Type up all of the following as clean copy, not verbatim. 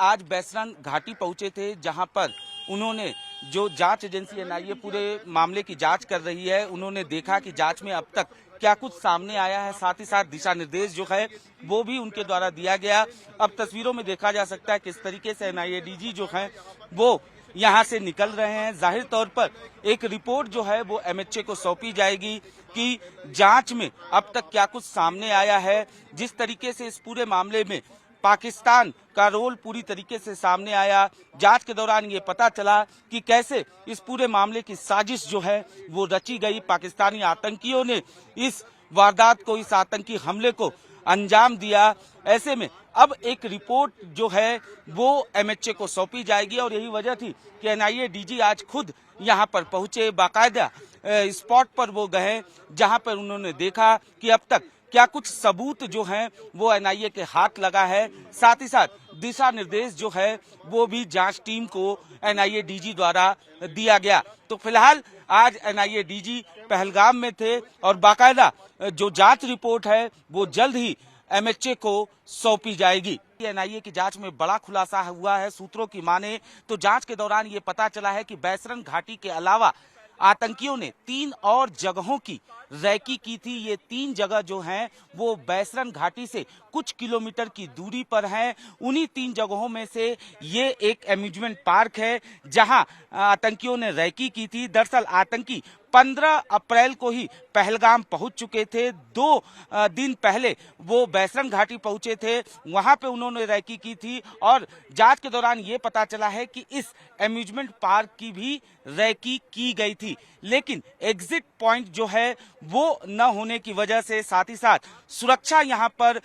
आज बैसरन घाटी पहुंचे थे, जहां पर उन्होंने जो जांच एजेंसी एनआईए पूरे मामले की जांच कर रही है, उन्होंने देखा कि जांच में अब तक क्या कुछ सामने आया है। साथ ही साथ दिशा निर्देश जो है वो भी उनके द्वारा दिया गया। अब तस्वीरों में देखा जा सकता है किस तरीके से एनआईए डीजी जो है वो यहाँ से निकल रहे हैं। जाहिर तौर पर एक रिपोर्ट जो है वो एमएचए को सौंपी जाएगी कि जांच में अब तक क्या कुछ सामने आया है। जिस तरीके से इस पूरे मामले में पाकिस्तान का रोल पूरी तरीके से सामने आया, जांच के दौरान ये पता चला कि कैसे इस पूरे मामले की साजिश जो है वो रची गई। पाकिस्तानी आतंकियों ने इस वारदात को, इस आतंकी हमले को अंजाम दिया। ऐसे में अब एक रिपोर्ट जो है वो एमएचए को सौंपी जाएगी और यही वजह थी कि एनआईए डीजी आज खुद यहाँ पर पहुंचे। बाकायदा स्पॉट पर वो गए जहाँ पर उन्होंने देखा कि अब तक क्या कुछ सबूत जो हैं वो एनआईए के हाथ लगा है। साथ ही साथ दिशा निर्देश जो है वो भी जांच टीम को एनआईए डीजी द्वारा दिया गया। तो फिलहाल आज एनआईए डीजी पहलगाम में थे और बाकायदा जो जांच रिपोर्ट है वो जल्द ही एमएचए को सौंपी जाएगी। एनआईए की जांच में बड़ा खुलासा हुआ है। सूत्रों की माने तो जांच के दौरान ये पता चला है कि बैसरन घाटी के अलावा आतंकियों ने 3 और जगहों की रैकी की थी। ये 3 जगह जो हैं वो बैसरन घाटी से कुछ किलोमीटर की दूरी पर हैं। उन्हीं 3 जगहों में से ये एक एम्यूजमेंट पार्क है जहां आतंकियों ने रैकी की थी। दरअसल आतंकी 15 अप्रैल को ही पहलगाम पहुंच चुके थे। 2 दिन पहले वो बैसरन घाटी पहुंचे थे, वहां पे उन्होंने रैकी की थी और जांच के दौरान ये पता चला है कि इस एम्यूजमेंट पार्क की भी रैकी की गई थी। लेकिन एग्जिट पॉइंट जो है वो न होने की वजह से, साथ ही साथ सुरक्षा यहाँ पर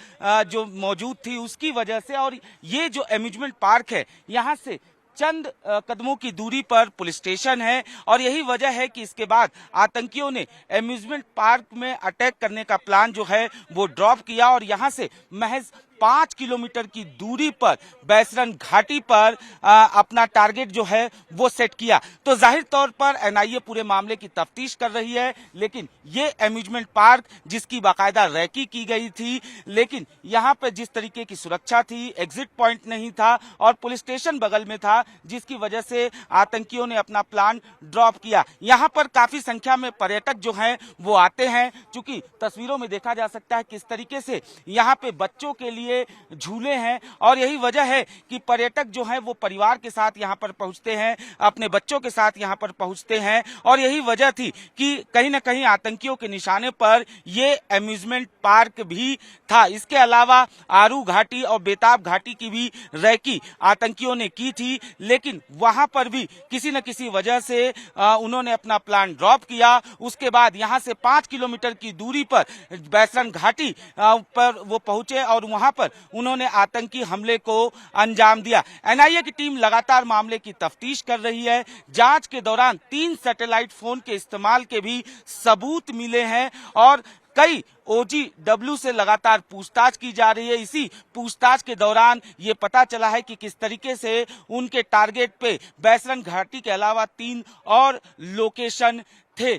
जो मौजूद थी उसकी वजह से, और ये जो एम्यूजमेंट पार्क है यहाँ से चंद कदमों की दूरी पर पुलिस स्टेशन है और यही वजह है कि इसके बाद आतंकियों ने एम्यूजमेंट पार्क में अटैक करने का प्लान जो है वो ड्रॉप किया और यहां से महज 5 किलोमीटर की दूरी पर बैसरन घाटी पर अपना टारगेट जो है वो सेट किया। तो जाहिर तौर पर एनआईए पूरे मामले की तफ्तीश कर रही है, लेकिन ये एम्यूजमेंट पार्क जिसकी बाकायदा रैकी की गई थी, लेकिन यहाँ पे जिस तरीके की सुरक्षा थी, एग्जिट पॉइंट नहीं था और पुलिस स्टेशन बगल में था, जिसकी वजह से आतंकियों ने अपना प्लान ड्रॉप किया। यहाँ पर काफी संख्या में पर्यटक जो हैं वो आते हैं, चूंकि तस्वीरों में देखा जा सकता है किस तरीके से यहाँ पे बच्चों के लिए झूले हैं और यही वजह है कि पर्यटक जो हैं वो परिवार के साथ यहाँ पर पहुंचते हैं, अपने बच्चों के साथ यहाँ पर पहुंचते हैं और यही वजह थी कि कहीं ना कहीं आतंकियों के निशाने पर ये एम्यूजमेंट पार्क भी था। इसके अलावा आरू घाटी और बेताब घाटी की भी रैकी आतंकियों ने की थी, लेकिन वहां पर भी किसी न किसी वजह से उन्होंने अपना प्लान ड्रॉप किया। उसके बाद यहाँ से 5 किलोमीटर की दूरी पर बैसरन घाटी पर वो पहुंचे और वहां पर उन्होंने आतंकी हमले को अंजाम दिया। एनआईए की टीम लगातार मामले की तफ्तीश कर रही है। जांच के दौरान 3 सैटेलाइट फोन के इस्तेमाल के भी सबूत मिले हैं और कई OGW से लगातार पूछताछ की जा रही है। इसी पूछताछ के दौरान ये पता चला है कि किस तरीके से उनके टारगेट पे बैसरन घाटी के अलावा 3 और लोकेशन थे।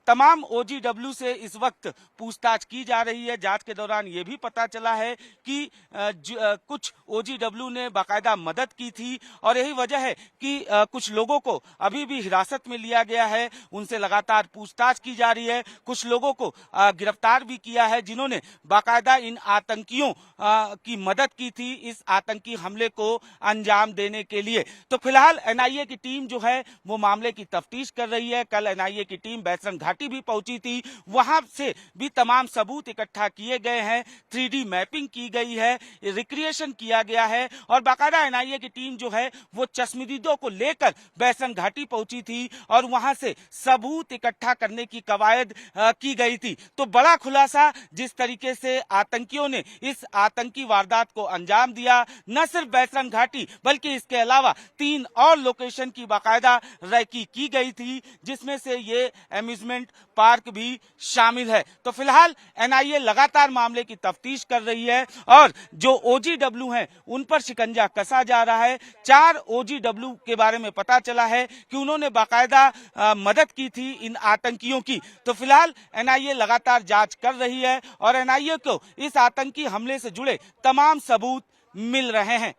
तमाम OGW से इस वक्त पूछताछ की जा रही है। जांच के दौरान ये भी पता चला है कि कुछ OGW ने बाकायदा मदद की थी और यही वजह है कि कुछ लोगों को अभी भी हिरासत में लिया गया है, उनसे लगातार पूछताछ की जा रही है। कुछ लोगों को गिरफ्तार भी किया है जिन्होंने बाकायदा इन आतंकियों की मदद की थी इस आतंकी हमले को अंजाम देने के लिए। तो फिलहाल एनआईए की टीम जो है वो मामले की तफ्तीश कर रही है। कल एनआईए की टीम बैसरन घाटी भी पहुंची थी, वहां से भी तमाम सबूत इकट्ठा किए गए हैं, 3D मैपिंग की गई है, रिक्रिएशन किया गया है और बाकायदा एनआईए की टीम जो है वो चश्मदीदों को लेकर बैसरन घाटी पहुंची थी और वहां से सबूत इकट्ठा करने की कवायद की गई थी। तो बड़ा खुलासा जिस तरीके से आतंकियों ने इस आतंकी वारदात को अंजाम दिया, न सिर्फ बैसरन घाटी बल्कि इसके अलावा 3 और लोकेशन की बाकायदा रैकी की गई थी, जिसमें से ये एम्यूजमेंट पार्क भी शामिल है। तो फिलहाल एनआईए लगातार मामले की तफ्तीश कर रही है और जो OGW हैं उन पर शिकंजा कसा जा रहा है। 4 OGW के बारे में पता चला है कि उन्होंने बाकायदा मदद की थी इन आतंकियों की। तो फिलहाल एनआईए लगातार जांच कर रही है और एनआईए को इस आतंकी हमले से जुड़े तमाम सबूत मिल रहे हैं।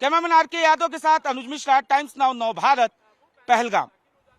कैमरामैन आर के यादव के साथ अनुज मिश्रा, टाइम्स नाउ नव भारत, पहलगाम।